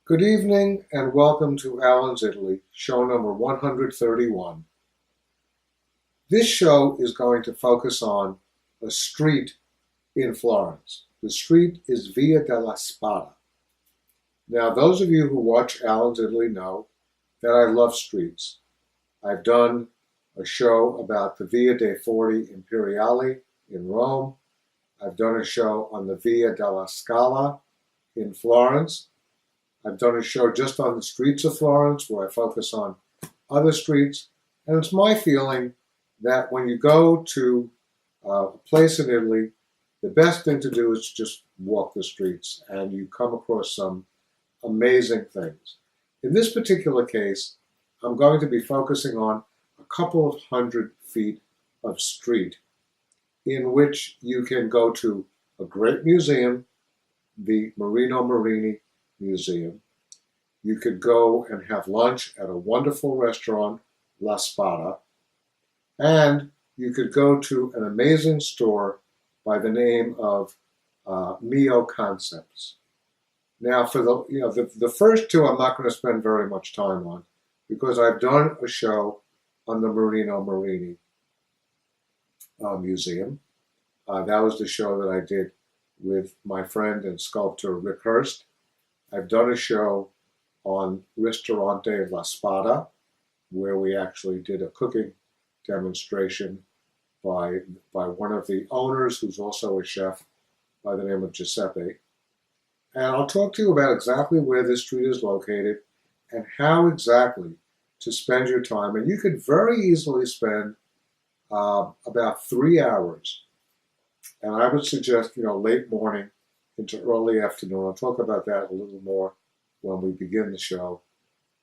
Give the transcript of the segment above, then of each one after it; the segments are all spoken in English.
Good evening and welcome to Alan's Italy, show number 131. This show is going to focus on a street in Florence. The street is Via della Spada. Now, those of you who watch Alan's Italy know that I love streets. I've done a show about the Via dei Forti Imperiali in Rome. I've done a show on the Via della Scala in Florence. I've done a show just on the streets of Florence where I focus on other streets. And it's my feeling that when you go to a place in Italy, the best thing to do is to just walk the streets and you come across some amazing things. In this particular case, I'm going to be focusing on a couple of 100 feet of street in which you can go to a great museum, the Marino Marino Museum. You could go and have lunch at a wonderful restaurant, La Spada, and you could go to an amazing store by the name of MIO Concepts. Now, for the first two, I'm not going to spend very much time on because I've done a show on the Marino Marino Museum. That was the show that I did with my friend and sculptor Rick Hurst. I've done a show on Ristorante La Spada, where we actually did a cooking demonstration by one of the owners, who's also a chef by the name of Giuseppe. And I'll talk to you about exactly where this street is located and how exactly to spend your time. And you could very easily spend about 3 hours. And I would suggest, late morning into early afternoon. I'll talk about that a little more when we begin the show.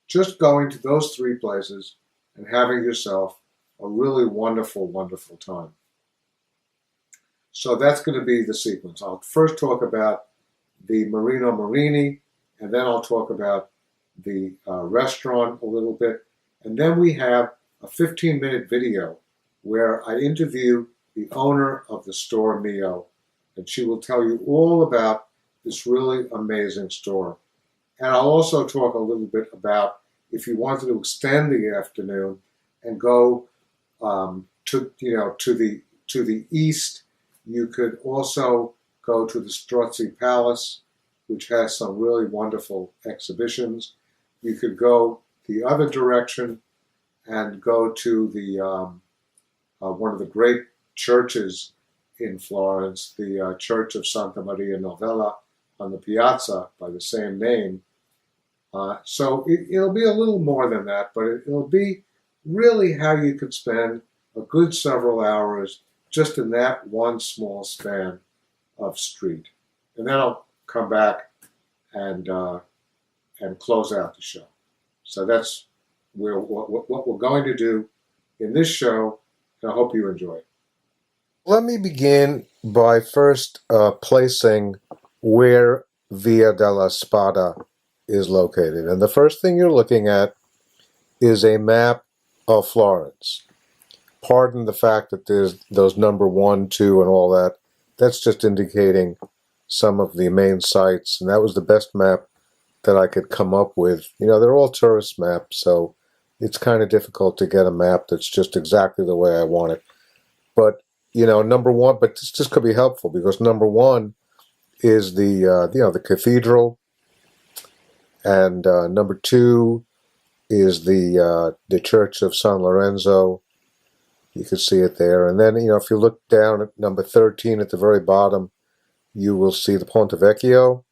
Just going to those three places and having yourself a really wonderful, wonderful time. So that's going to be the sequence. I'll first talk about the Marino Marino, and then I'll talk about the restaurant a little bit. And then we have a 15-minute video where I interview the owner of the store, MIO, and she will tell you all about this really amazing store. And I'll also talk a little bit about if you wanted to extend the afternoon and go to the east, you could also go to the Strozzi Palace, which has some really wonderful exhibitions. You could go the other direction and go to the one of the great churches in Florence, the Church of Santa Maria Novella on the piazza by the same name. So it'll be a little more than that, but it'll be really how you could spend a good several hours just in that one small span of street. And then I'll come back and close out the show. So that's what we're going to do in this show, and I hope you enjoy it. Let me begin by first placing where Via della Spada is located. And the first thing you're looking at is a map of Florence. Pardon the fact that there's those number 1, 2, and all that. That's just indicating some of the main sites, and that was the best map that I could come up with. They're all tourist maps, so it's kind of difficult to get a map that's just exactly the way I want it. But number 1, but this could be helpful because number 1 is the cathedral, and number 2 is the Church of San Lorenzo. You can see it there, and then if you look down at number 13 at the very bottom, you will see the Ponte Vecchio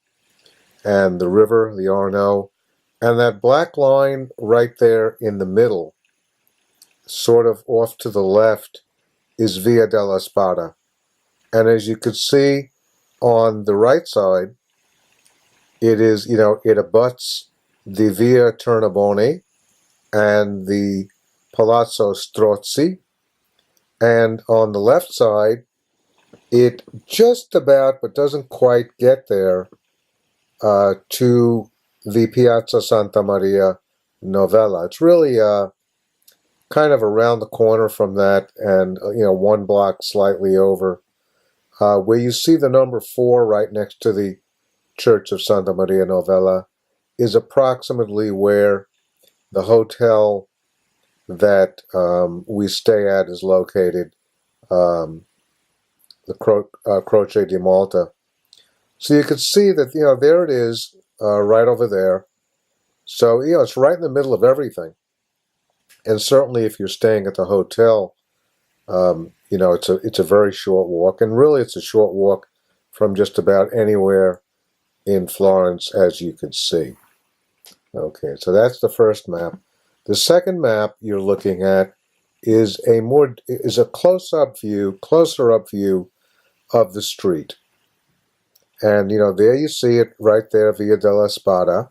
and the river, the Arno, and that black line right there in the middle, sort of off to the left, is Via della Spada. And as you can see on the right side, it is, it abuts the Via Tornabuoni and the Palazzo Strozzi. And on the left side, it just about, but doesn't quite get there, to the Piazza Santa Maria Novella. It's really kind of around the corner from that, and 1 block slightly over, where you see the number 4 right next to the Church of Santa Maria Novella, is approximately where the hotel that we stay at is located, the Croce di Malta. So you can see that, there it is, right over there. So, it's right in the middle of everything. And certainly if you're staying at the hotel, it's a very short walk. And really it's a short walk from just about anywhere in Florence, as you can see. Okay, so that's the first map. The second map you're looking at is a closer up view of the street. And, there you see it right there, Via della Spada.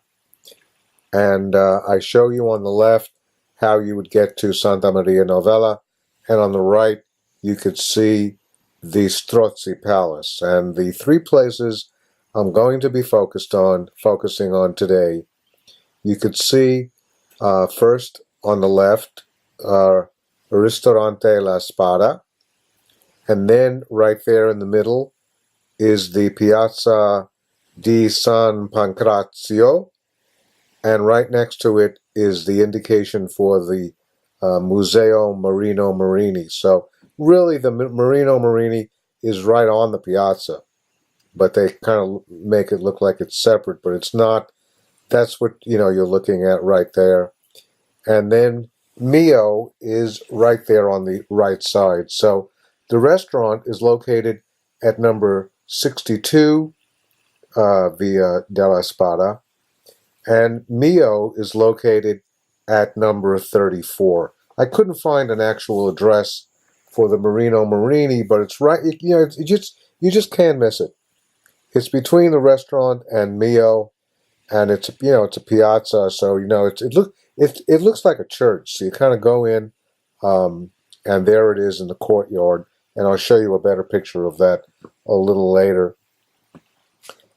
And I show you on the left how you would get to Santa Maria Novella. And on the right, you could see the Strozzi Palace. And the three places I'm going to be focusing on today, you could see first on the left, Ristorante La Spada. And then right there in the middle is the Piazza di San Pancrazio, and right next to it is the indication for the Museo Marino Marini. So really the Marino Marini is right on the piazza, but they kind of make it look like it's separate, but it's not. That's what you're looking at right there. And then MIO is right there on the right side. So the restaurant is located at number 62 Via della Spada, and MIO is located at number 34. I couldn't find an actual address for the Marino Marini, but it's right. You just can't miss it. It's between the restaurant and MIO, and it's a piazza, so it looks like a church. So you kind of go in, and there it is in the courtyard, and I'll show you a better picture of that a little later.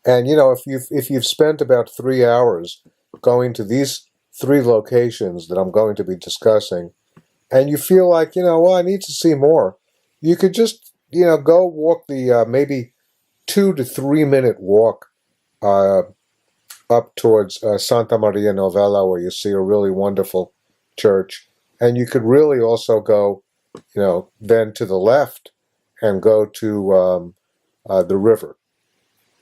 And if you've spent about 3 hours going to these three locations that I'm going to be discussing, and you feel like I need to see more, you could just go walk the maybe 2 to 3 minute walk up towards Santa Maria Novella, where you see a really wonderful church, and you could really also go then to the left and go to the river.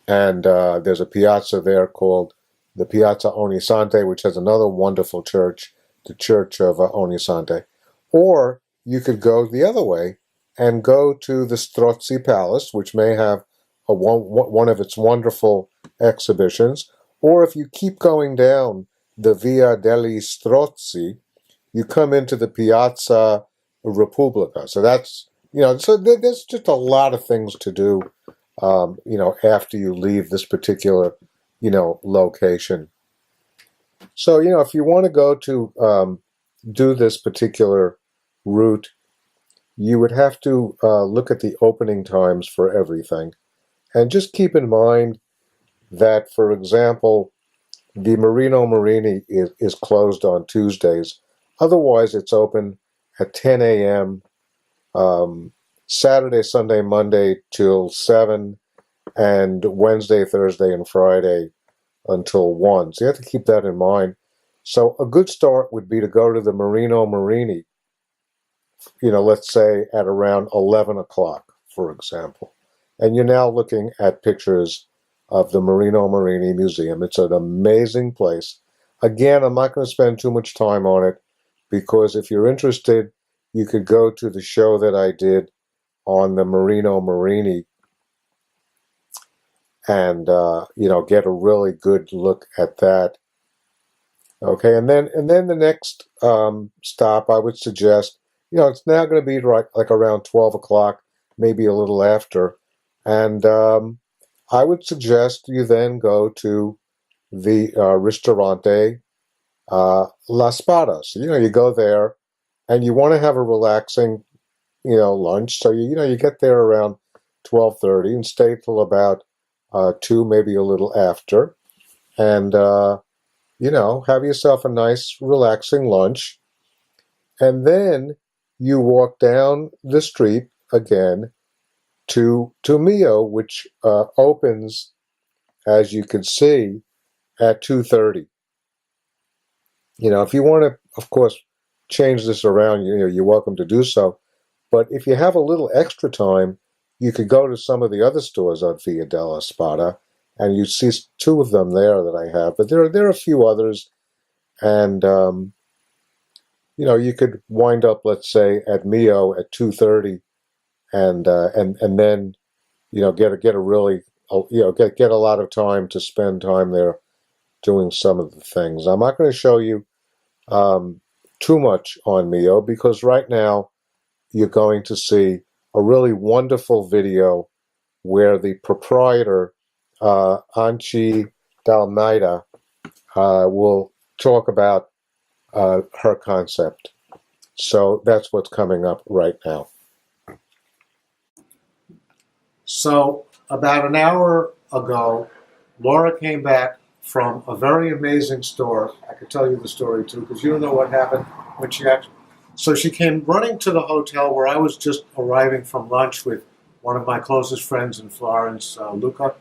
And there's a piazza there called the Piazza Ognissanti, which has another wonderful church, the Church of Ognissanti. Or you could go the other way and go to the Strozzi Palace, which may have one of its wonderful exhibitions. Or if you keep going down the Via degli Strozzi, you come into the Piazza Repubblica. So that's, there's just a lot of things to do after you leave this particular, location. So, if you want to go to do this particular route, you would have to look at the opening times for everything. And just keep in mind that, for example, the Marino Marini is closed on Tuesdays. Otherwise, it's open at 10 a.m. Saturday, Sunday, Monday till 7, and Wednesday, Thursday, and Friday until 1. So you have to keep that in mind. So a good start would be to go to the Marino Marini, let's say at around 11 o'clock, for example. And you're now looking at pictures of the Marino Marini Museum. It's an amazing place. Again, I'm not going to spend too much time on it, because if you're interested, you could go to the show that I did on the Marino Marini and get a really good look at that. Okay, and then the next stop, I would suggest, it's now going to be like around 12 o'clock, maybe a little after, and I would suggest you then go to the Ristorante La Spada. So you go there, and you want to have a relaxing lunch. So you get there around 12:30 and stay till about 2, maybe a little after, and have yourself a nice relaxing lunch, and then you walk down the street again to MIO, which opens, as you can see, at 2:30. if you want to, of course, change this around, you're welcome to do so. But if you have a little extra time, you could go to some of the other stores on Via della Spada, and you see two of them there that I have. But there are a few others, and you could wind up, let's say, at MIO at 2:30, and then get a really get a lot of time to spend time there doing some of the things. I'm not going to show you too much on MIO because right now you're going to see a really wonderful video where the proprietor, Antje D'Almeida, will talk about her concept. So that's what's coming up right now. So about an hour ago, Laura came back from a very amazing store. I could tell you the story too, because you don't know what happened when she actually... So she came running to the hotel where I was just arriving from lunch with one of my closest friends in Florence, Luca.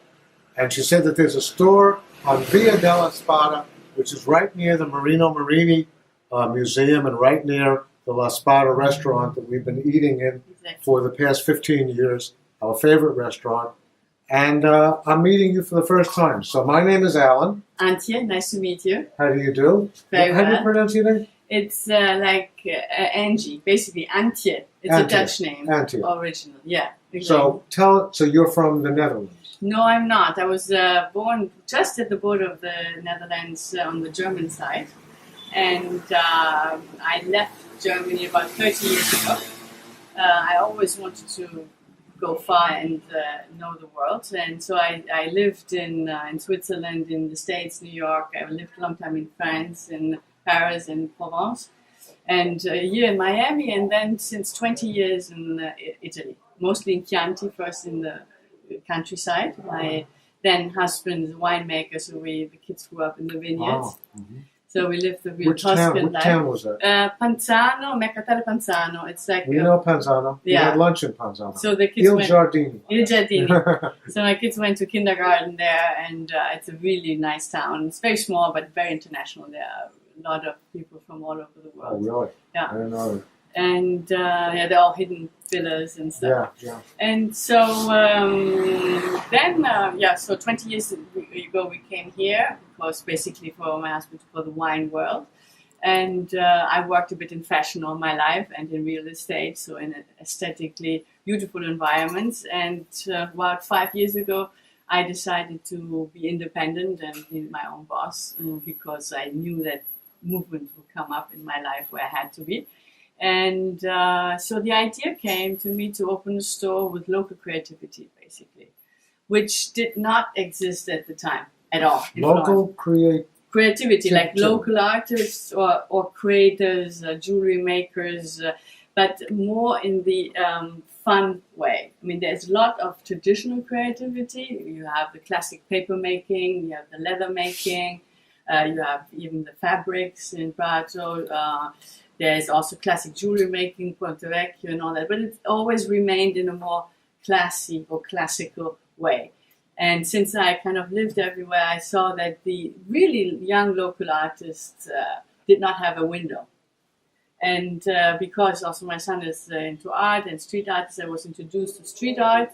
And she said that there's a store on Via della Spada, which is right near the Marino Marino Museum and right near the La Spada restaurant that we've been eating in for the past 15 years, our favorite restaurant. And I'm meeting you for the first time. So my name is Alan. Antje, nice to meet you. How do you do? Very well. How do you pronounce your name? It's like Angie, basically Antje. It's Antje. A Dutch name. Antje. Original, yeah. Exactly. So you're from the Netherlands? No, I'm not. I was born just at the border of the Netherlands on the German side. And I left Germany about 30 years ago. I always wanted to go far and know the world. And so I lived in Switzerland, in the States, New York. I lived a long time in France, in Paris, and Florence. And a year in Miami, and then since 20 years in Italy. Mostly in Chianti, first in the countryside. My then husband is a winemaker, so the kids grew up in the vineyards. Oh, mm-hmm. So we lived the real Tuscan life. Which town was that? Panzano, Mercatale Panzano. It's like we know Panzano. Yeah. We had lunch in Panzano. So the kids Il Giardini. So my kids went to kindergarten there, and it's a really nice town. It's very small, but very international. There are a lot of people from all over the world. Oh, really? Yeah. I didn't know that. And they're all hidden villas and stuff. Yeah. And so so 20 years ago we came here, because basically for my husband for the wine world. And I worked a bit in fashion all my life and in real estate, so in aesthetically beautiful environments. And about 5 years ago, I decided to be independent and be my own boss, because I knew that movement would come up in my life where I had to be. And so the idea came to me to open a store with local creativity, basically, which did not exist at the time at all. Local creativity, like local artists or creators, jewelry makers, but more in the fun way. I mean, there's a lot of traditional creativity. You have the classic paper making, you have the leather making, you have even the fabrics in Prato. There's also classic jewelry making, Ponte Vecchio and all that, but it's always remained in a more classy or classical way. And since I kind of lived everywhere, I saw that the really young local artists did not have a window. And because also my son is into art and street artists, I was introduced to street art,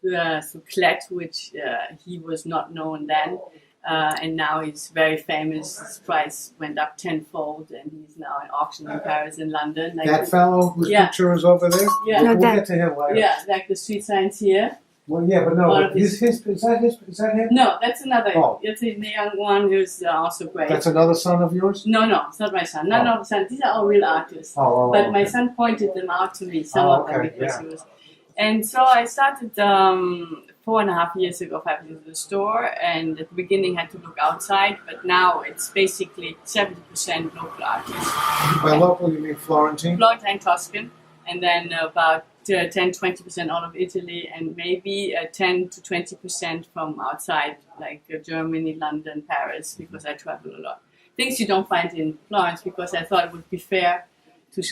to Clet, which he was not known then. And now he's very famous. His price went up tenfold, and he's now in auction in Paris and London. Like that fellow whose picture is over there? Yeah. We'll get to him later. Yeah, like the street signs here. Well, yeah, but no, is that him? No, that's another. Oh. It's the young one who's also great. That's another son of yours? No, it's not my son. None of the sons. These are all real artists. But my son pointed them out to me, some of them, because he was. And so I started 4.5 years ago, 5 years ago, the store, and at the beginning had to look outside, but now it's basically 70% local artists. By local, you mean Florentine? Florentine, Tuscan, and then about 10-20% out of Italy, and maybe 10 to 20% from outside, like Germany, London, Paris, because I travel a lot. Things you don't find in Florence, because I thought it would be fair to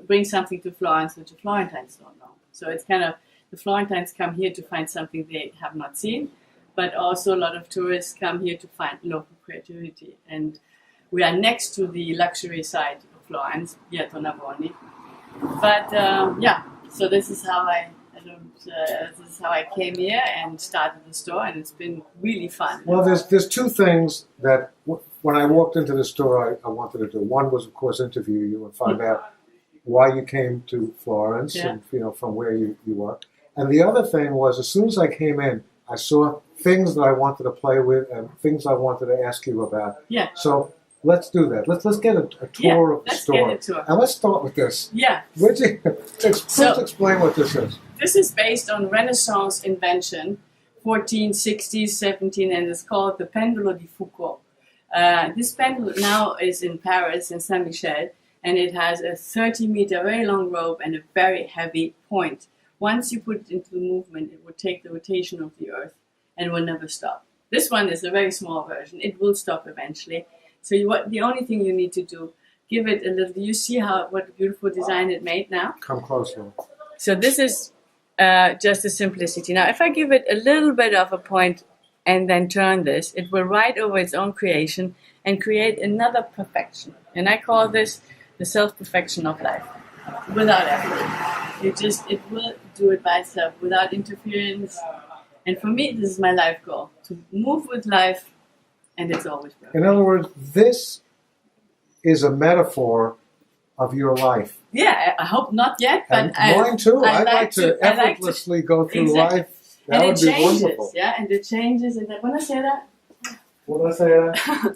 bring something to Florence that the Florentines don't know. So it's kind of, the Florentines come here to find something they have not seen, but also a lot of tourists come here to find local creativity. And We are next to the luxury side of Florence, Pietro Navoni. But so this is how I came here and started the store, and it's been really fun. Well, there's two things that when I walked into the store I wanted to do. One was, of course, interview you and find out why you came to Florence and from where you were. And the other thing was, as soon as I came in, I saw things that I wanted to play with and things I wanted to ask you about. Yeah. So let's do that. Let's get a tour of the store. Get a tour. And let's start with this. Yeah. Please explain what this is. This is based on Renaissance invention, 1460s, 17, and it's called the Pendolo di Foucault. This pendulum now is in Paris, in Saint-Michel, and it has a 30-meter very long rope and a very heavy point. Once you put it into the movement, it will take the rotation of the Earth and will never stop. This one is a very small version. It will stop eventually. So the only thing you need to do, give it a little. Do you see what a beautiful design it made now? Come closer. So this is just the simplicity. Now, if I give it a little bit of a point and then turn this, it will ride over its own creation and create another perfection. And I call this the self-perfection of life, without effort. It will do it by itself, without interference. And for me, this is my life goal, to move with life, and it's always perfect. In other words, this is a metaphor of your life. Yeah, I hope not yet, but mine too. I'd like to effortlessly go through life. That would be wonderful. Yeah, and it changes. And buonasera. Buonasera.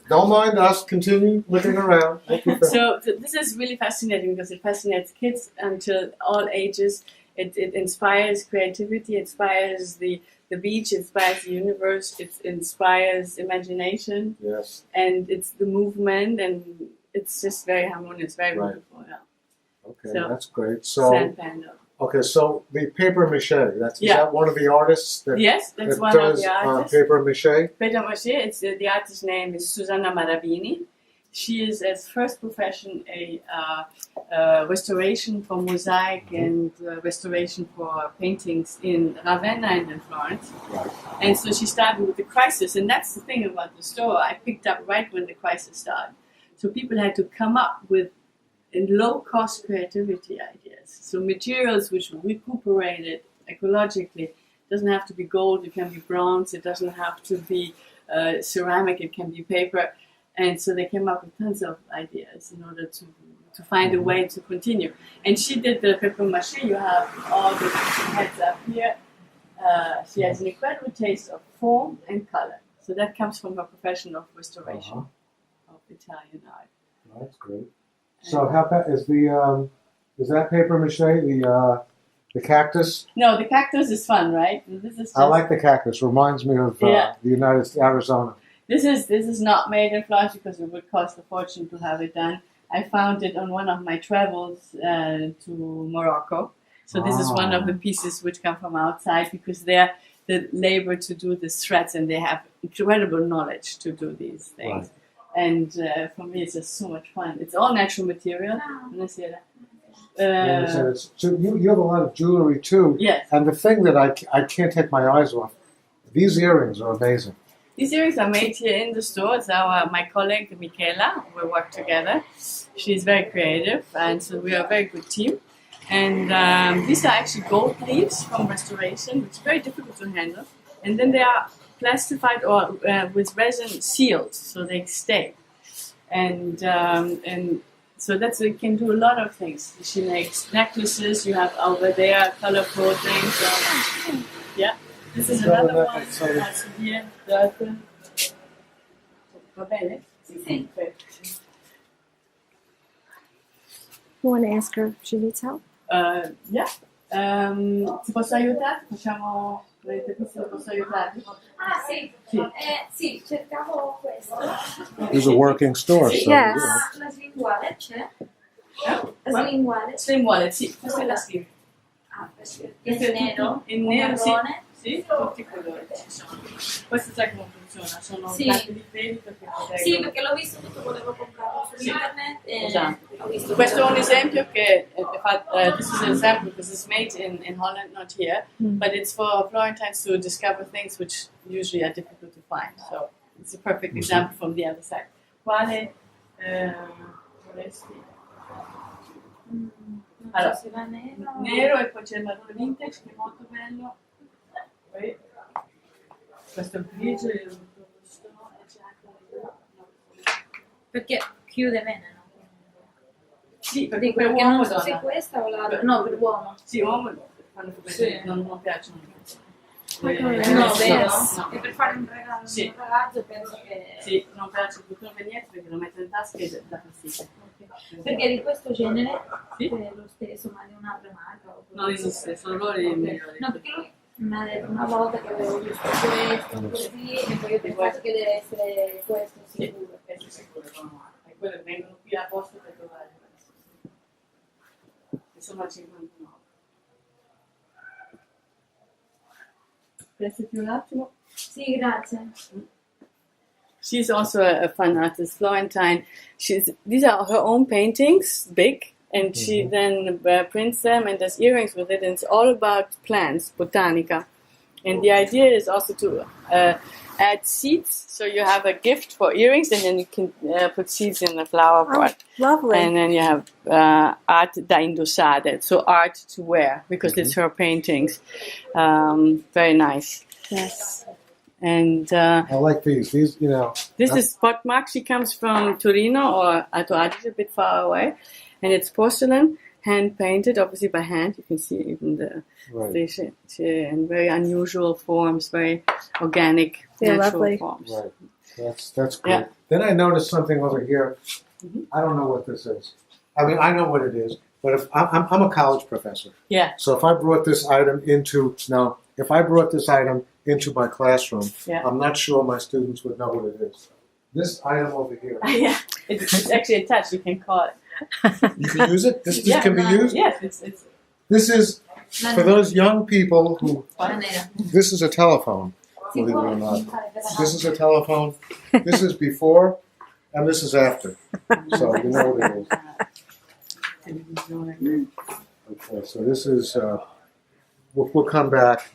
Don't mind us. Continue looking around. So this is really fascinating because it fascinates kids until all ages. It inspires creativity. It inspires the beach. It inspires the universe. It inspires imagination. Yes. And it's the movement, and it's just very harmonious, very beautiful. Yeah. Okay, so, that's great. So, Sand Panda. Okay, so the paper mache. Is that one of the artists? Yes, that's one of the artists. Paper mache. Paper mache. It's the artist's name is Susanna Marabini. She is, as first profession, a restoration for mosaic and restoration for paintings in Ravenna and in Florence. Right. And so she started with the crisis, and that's the thing about the store. I picked up right when the crisis started. So people had to come up with low-cost creativity ideas. So materials which recuperated ecologically. It doesn't have to be gold, it can be bronze, it doesn't have to be ceramic, it can be paper. And so they came up with tons of ideas in order to find a way to continue. And she did the paper mache. You have all the heads up here. She has an incredible taste of form and color. So that comes from her profession of restoration of Italian art. Oh, that's great. So how about is that paper mache the cactus? No, the cactus is fun, right? This is just, I like the cactus. Reminds me of the United States, Arizona. This is not made in Florence because it would cost a fortune to have it done. I found it on one of my travels to Morocco. So this is one of the pieces which come from outside because they're the labor to do the threads and they have incredible knowledge to do these things. Right. And for me, it's just so much fun. It's all natural material. So you have a lot of jewelry too. Yes. And the thing that I can't take my eyes off, these earrings are amazing. These earrings are made here in the store. It's my colleague Michela. We work together. She's very creative, and so we are a very good team. And these are actually gold leaves from restoration, which is very difficult to handle. And then they are plastified or with resin sealed, so they stay. And so you can do a lot of things. She makes necklaces. You have over there colorful things. Yeah. This is another one. Here, va bene? Sì. You want to ask her if she needs help? Yeah. Ti posso aiutare? Posso aiutarti? Ah, sì. Sì, cercavo questo. It's a working store, so. Yes. La sling wallet c'è? La sling wallet? Sling wallet, sì. Questa è la sling. Ah, in nero? In nero, marrone? Sì, tutti i colori ci sono. Questo sai come funziona? Sono piatti di peli perché perché l'ho visto tutto, volevo comprarlo su internet e ho visto. Questo è un esempio che this is an example because it's made in Holland, not here, but it's for Florentines to discover things which usually are difficult to find. So it's a perfect example from the other side. Quale Vorresti... Non Allora, so se va nero. nero e poi c'è il marrone vintage che è molto bello. Poi questo grigio io lo gusto e c'è anche Perché chiude bene, no? sì, perché Dico, per perché uomo non e so se donna. questa o l'altra. No, per uomo. Sì, uomo e donna. Fanno come Sì. non piacciono. No, Sì, vero? no. E per fare un regalo Sì. un ragazzo penso che... Sì, non piace tutto niente perché lo metto in tasca e dà fastidio. Perché di questo genere Sì? è lo stesso, ma di un'altra marca? Oppure... Non esiste, sono loro i migliori. No, perché lui mi ha detto una volta che avevo visto questo, così, e poi ho pensato che deve essere questo sicuro. Questo è sicuro, sono e quelli che vengono qui apposta per trovare questo. E sono a 59. Prestati un attimo. Sì, grazie. She's also a fun artist, Florentine. These are her own paintings, big, and she then prints them and does earrings with it. And it's all about plants, botanica. And the idea is also to add seeds, so you have a gift for earrings, and then you can put seeds in the flower pot. Lovely. And then you have art da indossare, so art to wear, because it's her paintings. Very nice. Yes. And I like these. These, you know. this is Potmark. She comes from Torino or Alto Adige, a bit far away. And it's porcelain, hand painted, obviously by hand. You can see even the Right. and very unusual forms, very organic, They're natural lovely. forms. Right. That's great. Yeah. Then I noticed something over here. I don't know what this is. I mean, I know what it is, but if I'm a college professor, Yeah, so if I brought this item into my classroom, Yeah. I'm not sure my students would know what it is. This item over here, yeah. It's actually attached. You can call it. you can use it. This Yeah. can be used. Yes, it's This is for those young people who. Manera. This is a telephone. Si Believe it può or not. fare per la This is a telephone. This is before, and this is after. So you know what it is. Okay, so this is. We'll come back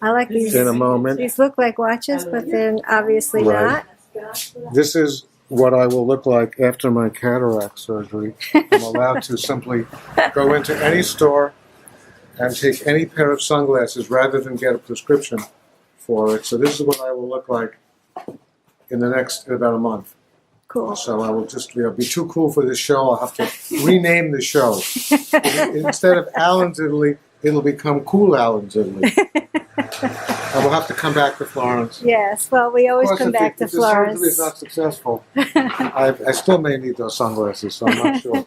I like these. in a moment. These look like watches, but then obviously Right. not. This is what I will look like after my cataract surgery. I'm allowed to simply go into any store and take any pair of sunglasses rather than get a prescription for it. So this is what I will look like in about a month. Cool. So I will just be too cool for this show. I'll have to rename the show. Instead of Alan's Italy, it'll become Cool Alan's Italy. And we'll have to come back to Florence. Yes. Well, we always Of course, come back to if the surgery is Florence. not successful, I still may need those sunglasses, so I'm not sure.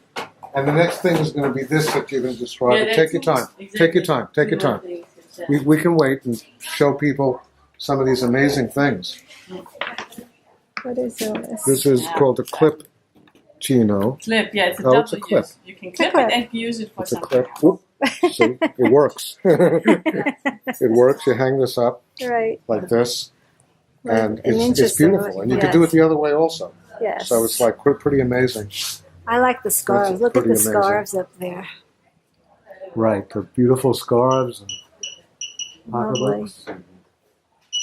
And the next thing is going to be this that you're going to describe. Yeah, But take your time. exactly. Take your time. Take your time. We can wait and show people some of these amazing things. What is this? This is called a clip chino. Clip, yeah, it's a Oh, double it's a use. clip. You can clip clip. it and use it for It's a something. clip. Whoop. See, it works. It works. You hang this up Right. like this, and An inch it's or so, beautiful. And you can do it the other way also. Yes. So it's like pretty amazing. I like the scarves. Look at pretty the amazing. scarves up there. Right, the beautiful scarves and Lovely. pocketbooks.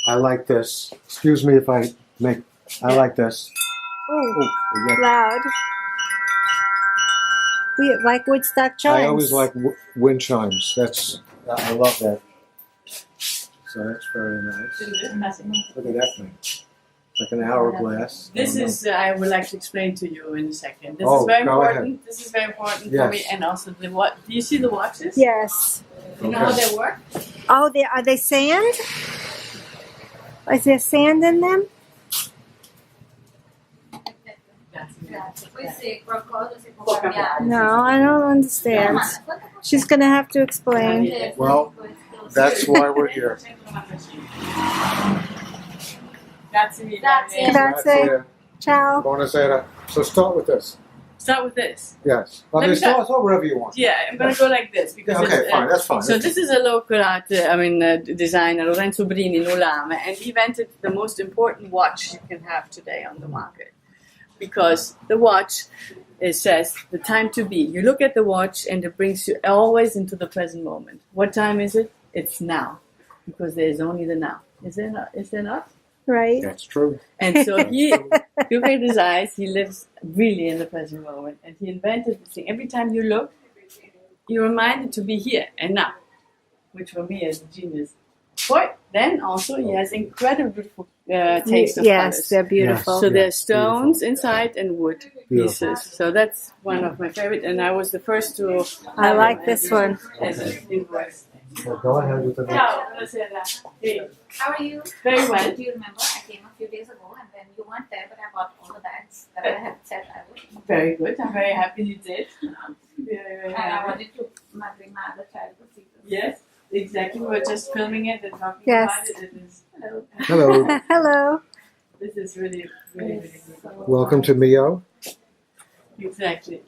I like this. Excuse me if I make. I like this. Ooh, we got- loud. We like Woodstock chimes. I always like wind chimes. I love that. So that's very nice. Look at that thing. Like an hourglass. This is, I would like to explain to you in a second. This Oh, is very go important. ahead. This is very important Yes. for me. And also, do you see the watches? Yes. You know how Okay. they work? Oh, are they sand? Is there sand in them? Grazie. Poi se qualcosa si può cambiare. No, I don't understand. She's going to have to explain. Well, that's why we're here. Grazie mille. Grazie. Grazie. Ciao. Buonasera. So start with this. Start with this. Yes. I Let mean, me start wherever you want. Yeah, I'm going to go like this. Because Okay, it's, fine. That's fine. So this is a local art, designer, Lorenzo Brini, Nulame, and he invented the most important watch you can have today on the market. Because the watch, it says the time to be. You look at the watch and it brings you always into the present moment. What time is it? It's now. Because there is only the now. Is there not? Right. That's true. And so he, look at his eyes, he lives really in the present moment. And he invented this thing. Every time you look, you're reminded to be here and now, which for me is a genius. But then also he has incredible beautiful taste of Yes, colors. they're beautiful. So Yeah, there's stones beautiful. inside and wood Beautiful. pieces. So that's one of my favorite. And I was the first to I like this one. as an invoice. Well, go ahead with the next. Ciao, buonasera. Hey, How are you? very well. Do you remember I came a few days ago and then you weren't there, but I bought all the bags that I had said I would. Very good. I'm very happy you did. Very And I happy. wanted to bring my other child to see this. Yes, exactly. We're just filming it and talking Yes. about it. It is, Hello. Hello. this is really, really, really good. Welcome to MIO. Exactly.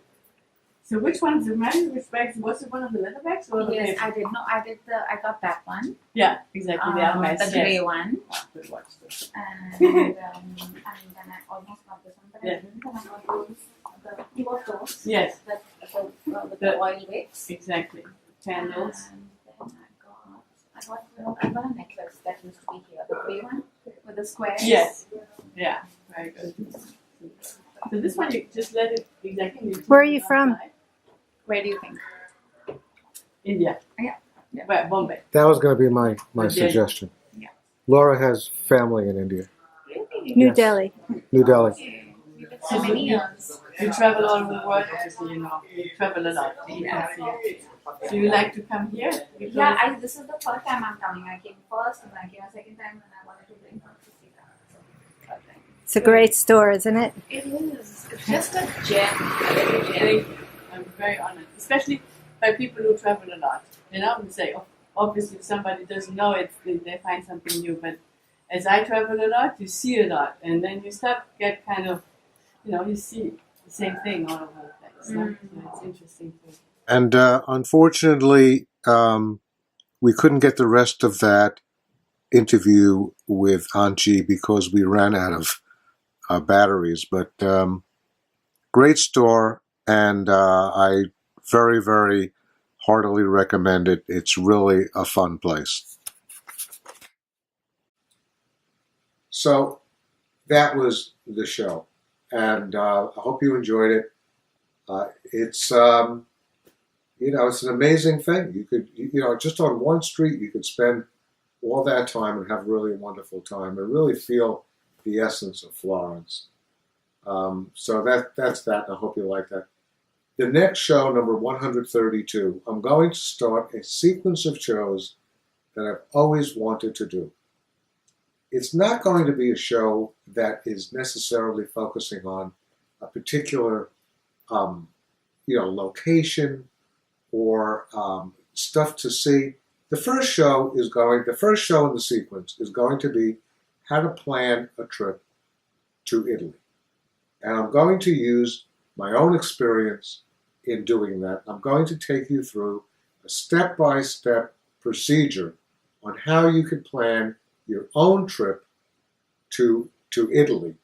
So which one's the man? Which bags? Was it one of the leather bags or the Yes, paper? I did. No, I got that one. Yeah, exactly. They are nice. The grey one. Oh, good watch this. And then I almost got this one, but Yeah. I didn't. And I got those, the two of those. Yes, With the oil wicks. exactly. Candles. And then I got a necklace that used to be here, the grey one with the squares. Yes. Yeah, very good. So this one you just let it exactly. Where are you from? Where do you think? India. Yeah. Where? Bombay. That was going to be my Yeah. suggestion. Yeah. Laura has family in India, Really? New Yes. Delhi. New Delhi. You did so many years. You travel all over the world, obviously, you know. You travel a lot. Yeah. Do you like to come here? Because Yeah, this is the first time I'm coming. I came first and I came a second time and I wanted to bring her to see that. So, It's a great store, isn't it? it is. It's just a gem. Thank you. I'm very honored, especially by people who travel a lot. You know, and say, obviously, if somebody doesn't know it, they find something new. But as I travel a lot, you see a lot, and then you get kind of, you know, you see the same thing all over the place. No? So it's interesting too. And unfortunately, we couldn't get the rest of that interview with Antje because we ran out of batteries. But great store, and I very, very heartily recommend it. It's really a fun place. So that was the show, and I hope you enjoyed it. It's it's an amazing thing. You could, just on one street, you could spend all that time and have really a wonderful time and really feel the essence of Florence. So that's that. And I hope you like that. The next show, number 132, I'm going to start a sequence of shows that I've always wanted to do. It's not going to be a show that is necessarily focusing on a particular, location or stuff to see. The first show in the sequence is going to be how to plan a trip to Italy. And I'm going to use my own experience in doing that. I'm going to take you through a step-by-step procedure on how you can plan your own trip to Italy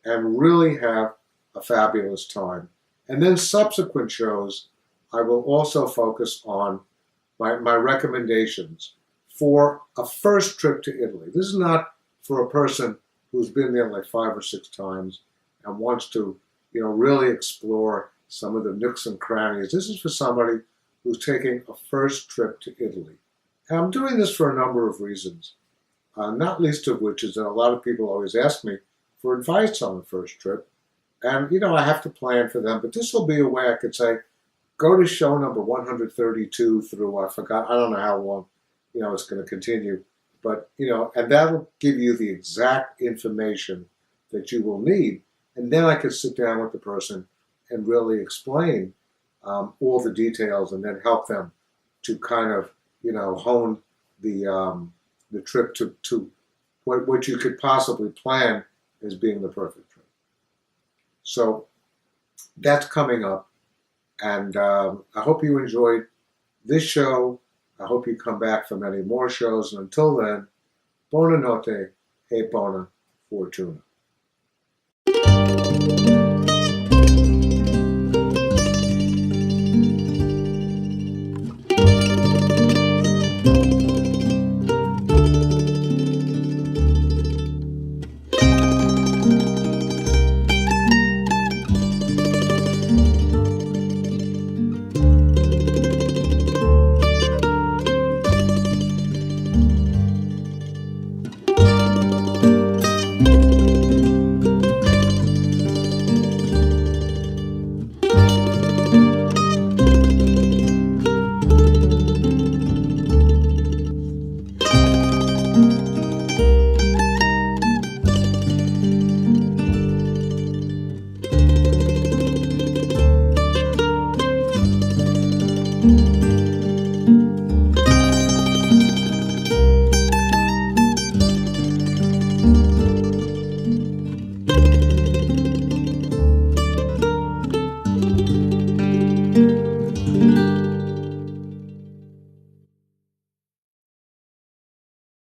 and really have a fabulous time. And then subsequent shows, I will also focus on my recommendations for a first trip to Italy. This is not for a person who's been there like 5 or 6 times and wants to, really explore some of the nooks and crannies. This is for somebody who's taking a first trip to Italy. And I'm doing this for a number of reasons, not least of which is that a lot of people always ask me for advice on the first trip. And, I have to plan for them. But this will be a way I could say, go to show number 132 through, I don't know how long, it's going to continue. But, and that'll give you the exact information that you will need. And then I could sit down with the person and really explain all the details and then help them to kind of, hone the trip to what you could possibly plan as being the perfect trip. So that's coming up. And I hope you enjoyed this show. I hope you come back for many more shows. And until then, buona notte e buona fortuna.